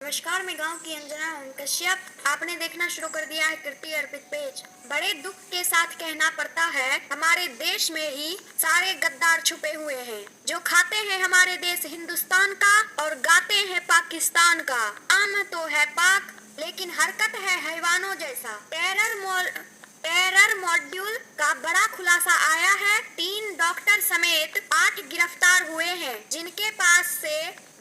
नमस्कार, मैं गांव की अंजना ओम कश्यप। आपने देखना शुरू कर दिया है कीर्ति अर्पित पेज। बड़े दुख के साथ कहना पड़ता है, हमारे देश में ही सारे गद्दार छुपे हुए हैं, जो खाते हैं हमारे देश हिंदुस्तान का और गाते हैं पाकिस्तान का। आम तो है पाक, लेकिन हरकत है हैवानों जैसा। टेरर मॉड्यूल का बड़ा खुलासा आया है। 3 डॉक्टर समेत 8 गिरफ्तार हुए हैं, जिनके पास से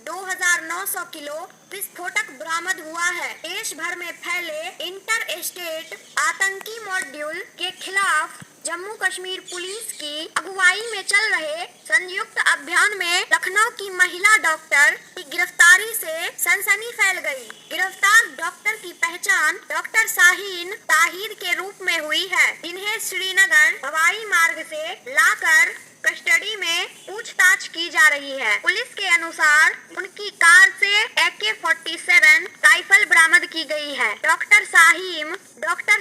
2900 किलो विस्फोटक बरामद हुआ है। देश भर में फैले इंटर स्टेट आतंकी मॉड्यूल के खिलाफ जम्मू कश्मीर पुलिस की अगुवाई में चल रहे संयुक्त अभियान में लखनऊ की महिला डॉक्टर की गिरफ्तारी से सनसनी फैल गई। गिरफ्तार डॉक्टर की पहचान डॉक्टर शाहीन ताहिर के रूप में हुई है, जिन्हें श्रीनगर हवाई मार्ग से लाकर कस्टडी में पूछताछ की जा रही है। पुलिस के अनुसार उनकी कार से AK-47 राइफल बरामद की गई है। डॉक्टर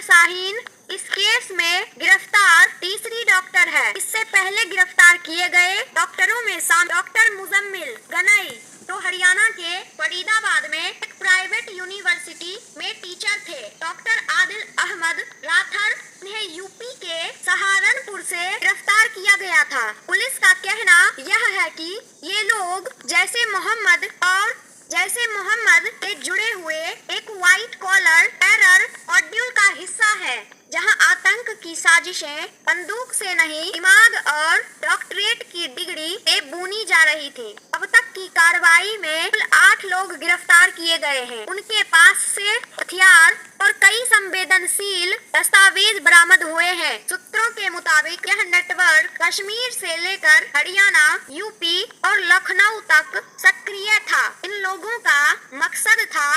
शाहीन इस केस में गिरफ्तार तीसरी डॉक्टर है। इससे पहले गिरफ्तार किए गए डॉक्टरों में डॉक्टर मुजम्मिल गनई, जो हरियाणा के फरीदाबाद में एक प्राइवेट यूनिवर्सिटी में टीचर थे। डॉक्टर आदिल अहमद राथर ने यूपी के सहारनपुर से गिरफ्तार किया गया था। पुलिस का कहना यह है कि ये लोग जैसे मोहम्मद से जुड़े हुए एक व्हाइट कॉलर टेरर मॉड्यूल का हिस्सा है, जहां आतंक की साजिशें बंदूक से नहीं, दिमाग और डॉक्टरेट की डिग्री से बुनी जा रही थी। अब तक की कार्रवाई में कुल 8 लोग गिरफ्तार किए गए हैं। उनके पास से हथियार और कई संवेदनशील दस्तावेज बरामद हुए हैं। सूत्रों के मुताबिक यह नेटवर्क कश्मीर से लेकर हरियाणा, यूपी और लखनऊ तक सक्रिय था। इन लोगों का मकसद था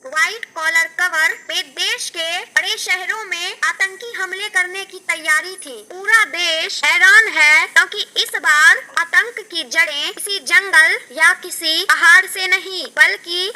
व्हाइट कॉलर कवर में देश के बड़े शहरों में आतंकी हमले करने की तैयारी थी। पूरा देश हैरान है, क्योंकि इस बार आतंक की जड़ें किसी जंगल या किसी पहाड़ से नहीं, बल्कि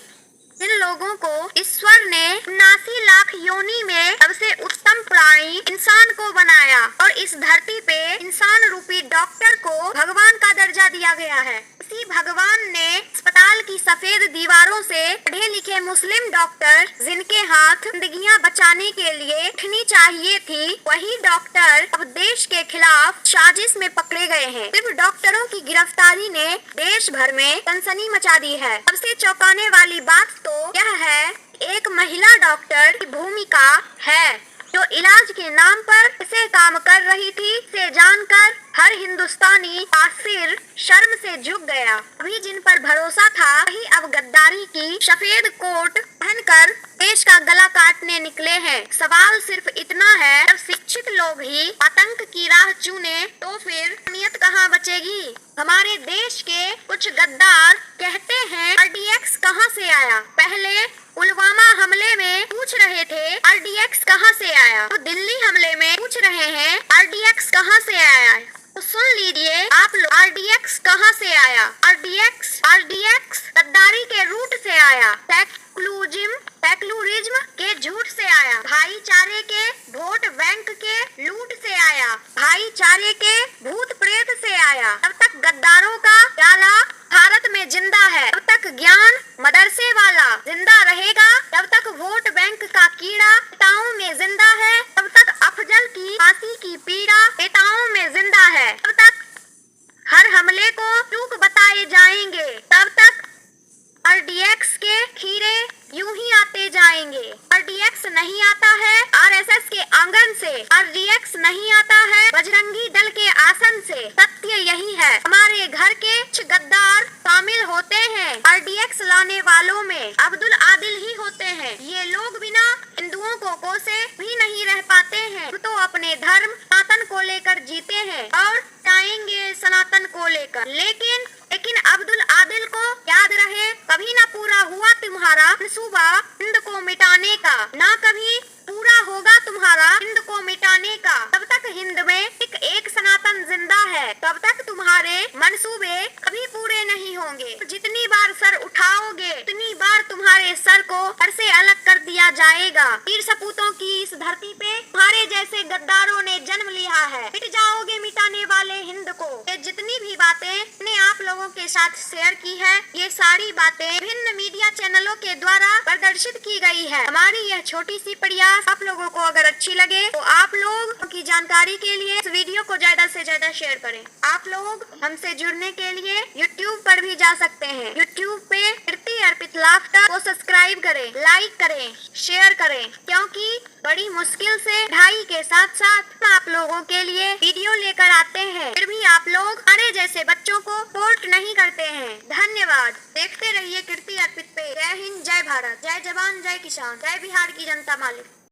इन लोगों को ईश्वर ने 79 लाख योनि में सबसे उत्तम प्राणी इंसान को बनाया और इस धरती पे इंसान रूपी डॉक्टर को भगवान का दर्जा दिया गया है। इसी भगवान ने अस्पताल की सफेद दीवारों से पढ़े लिखे मुस्लिम डॉक्टर, जिनके हाथ जिंदगियां बचाने के लिए उठनी चाहिए थी, वही डॉक्टर अब देश के खिलाफ साजिश में पकड़े गए हैं। सिर्फ डॉक्टरों की गिरफ्तारी ने देश भर में सनसनी मचा दी है। सबसे चौंकाने वाली बात तो यह है, एक महिला डॉक्टर की भूमिका है, जो इलाज के नाम पर इसे काम कर रही थी, से जानकर हर हिंदुस्तानी सिर शर्म से झुक गया। अभी जिन पर भरोसा था, वही अब गद्दारी की सफेद कोट पहनकर देश का गला काटने निकले हैं। सवाल सिर्फ इतना है, जब शिक्षित लोग ही आतंक की राह चुने, तो फिर नियत कहाँ बचेगी? हमारे देश के कुछ गद्दार कहते हैं RDX कहाँ से आया। पहले पुलवामा हमले में पूछ रहे थे RDX कहाँ से आया, तो दिल्ली हमले में पूछ रहे हैं RDX कहाँ से आया। तो सुन लीजिए आप लोग, RDX कहाँ से आया। RDX गद्दारी के रूट से आया, सेक्युलरिज्म के झूठ से आया, भाईचारे के वोट बैंक के लूट से आया, भाईचारे के भूत प्रेत से आया। तब तक गद्दारों का जाला भारत में जिंदा है, तब तक ज्ञान मदरसे वाला जिंदा रहेगा, तब तक वोट बैंक का कीड़ा नेताओं में जिंदा है, तब तक अफजल की फांसी की पीड़ा नेताओं में जिंदा है, तब तक हर हमले को चूक बताए जाएंगे, तब तक RDX के खीरे यूं ही आते जाएंगे। RDX नहीं आता है RSS के आंगन से, RDX नहीं आता है बजरंगी दल के आसन से। सत्य यही है, हमारे घर के कुछ गद्दार शामिल होते हैं RDX लाने वालों में, अब्दुल आदिल ही होते हैं। ये लोग बिना हिंदुओं को कोसे भी नहीं रह पाते हैं, तो अपने धर्म सनातन को लेकर जीते हैं और जाएंगे सनातन को लेकर। लेकिन अब्दुल आदिल को याद रहे, कभी ना पूरा हुआ तुम्हारा मंसूबा हिंद को मिटाने का, ना कभी पूरा होगा तुम्हारा हिंद को मिटाने का। तब तक हिंद में एक सनातन जिंदा है, तब तक तुम्हारे मंसूबे कभी पूरे नहीं होंगे। जितनी बार सर उठाओगे, उतनी बार तुम्हारे सर को सर से अलग कर दिया जाएगा। वीर सपूतों की इस धरती पे तुम्हारे जैसे गद्दारों ने जन्म लिया है, मिट जाओगे मिटाने वाले हिंद को। ये जितनी भी बातें ने आप लोगों के साथ शेयर की है, ये सारी बातें विभिन्न मीडिया चैनल चैनलों के द्वारा प्रदर्शित की गई है। हमारी यह छोटी सी प्रयास आप लोगों को अगर अच्छी लगे तो आप लोग की जानकारी के लिए इस वीडियो को ज्यादा से ज्यादा शेयर करें। आप लोग हमसे जुड़ने के लिए YouTube पर भी जा सकते हैं। YouTube पे कीर्ति अर्पित लाफ्टर को सब्सक्राइब करें, लाइक करें, शेयर करें, क्योंकि बड़ी मुश्किल से पढ़ाई के साथ साथ आप लोगों के लिए वीडियो लेकर आते हैं, फिर भी आप लोग हमारे जैसे बच्चों को सपोर्ट नहीं करते हैं। धन्यवाद। देखते रहिए कीर्ति अर्पित पे। जय हिंद, जय भारत, जय जवान, जय किसान, जय बिहार की जनता मालिक।